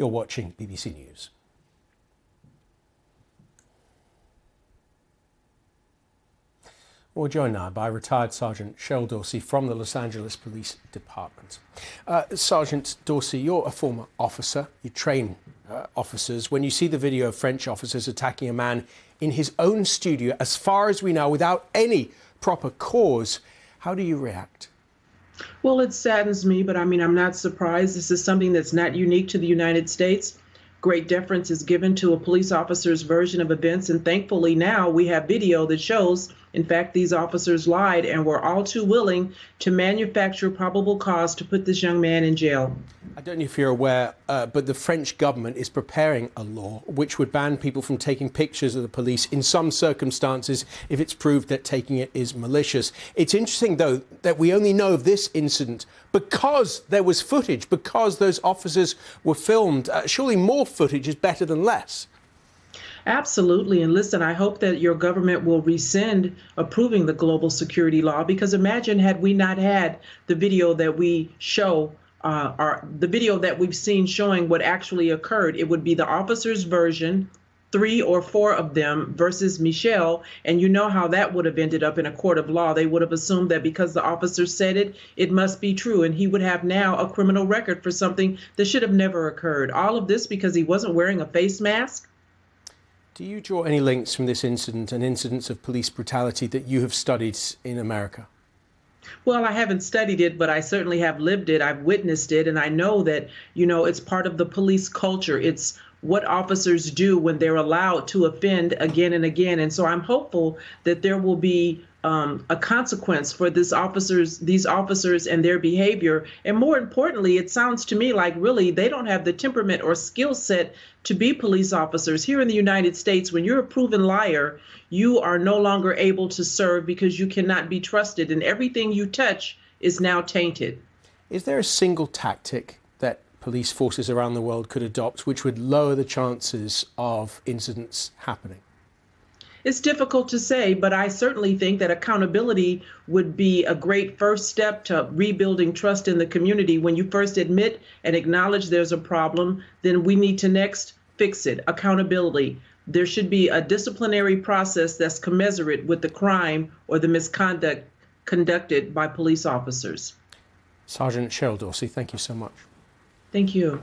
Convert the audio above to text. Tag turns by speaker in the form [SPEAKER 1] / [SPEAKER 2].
[SPEAKER 1] You're watching BBC News. We're joined now by retired Sergeant Cheryl Dorsey from the Los Angeles Police Department. Sergeant Dorsey, you're a former officer. You train officers. When you see the video of French officers attacking a man in his own studio, as far as we know, without any proper cause, how do you react?
[SPEAKER 2] Well, it saddens me, but I mean, I'm not surprised. This is something that's not unique to the United States. Great deference is given to a police officer's version of events, and thankfully now we have video that shows, in fact, these officers lied and were all too willing to manufacture probable cause to put this young man in jail.
[SPEAKER 1] I don't know if you're aware, but the French government is preparing a law which would ban people from taking pictures of the police in some circumstances if it's proved that taking it is malicious. It's interesting, though, that we only know of this incident because there was footage, because those officers were filmed. Surely more footage is better than less.
[SPEAKER 2] Absolutely. And listen, I hope that your government will rescind approving the global security law, because imagine had we not had the video that we show, the video that we've seen showing what actually occurred. It would be the officer's version, 3 or 4 of them versus Michelle. And you know how that would have ended up in a court of law. They would have assumed that because the officer said it, it must be true. And he would have now a criminal record for something that should have never occurred. All of this because he wasn't wearing a face mask.
[SPEAKER 1] Do you draw any links from this incident and incidents of police brutality that you have studied in America?
[SPEAKER 2] Well, I haven't studied it, but I certainly have lived it. I've witnessed it. And I know that, you know, it's part of the police culture. It's what officers do when they're allowed to offend again and again. And so I'm hopeful that there will be a consequence for these officers and their behavior. And more importantly, it sounds to me like really they don't have the temperament or skill set to be police officers. Here in the United States, when you're a proven liar, you are no longer able to serve because you cannot be trusted, and everything you touch is now tainted.
[SPEAKER 1] Is there a single tactic that police forces around the world could adopt which would lower the chances of incidents happening?
[SPEAKER 2] It's difficult to say, but I certainly think that accountability would be a great first step to rebuilding trust in the community. When you first admit and acknowledge there's a problem, then we need to next fix it. Accountability. There should be a disciplinary process that's commensurate with the crime or the misconduct conducted by police officers.
[SPEAKER 1] Sergeant Cheryl Dorsey, thank you so much.
[SPEAKER 2] Thank you.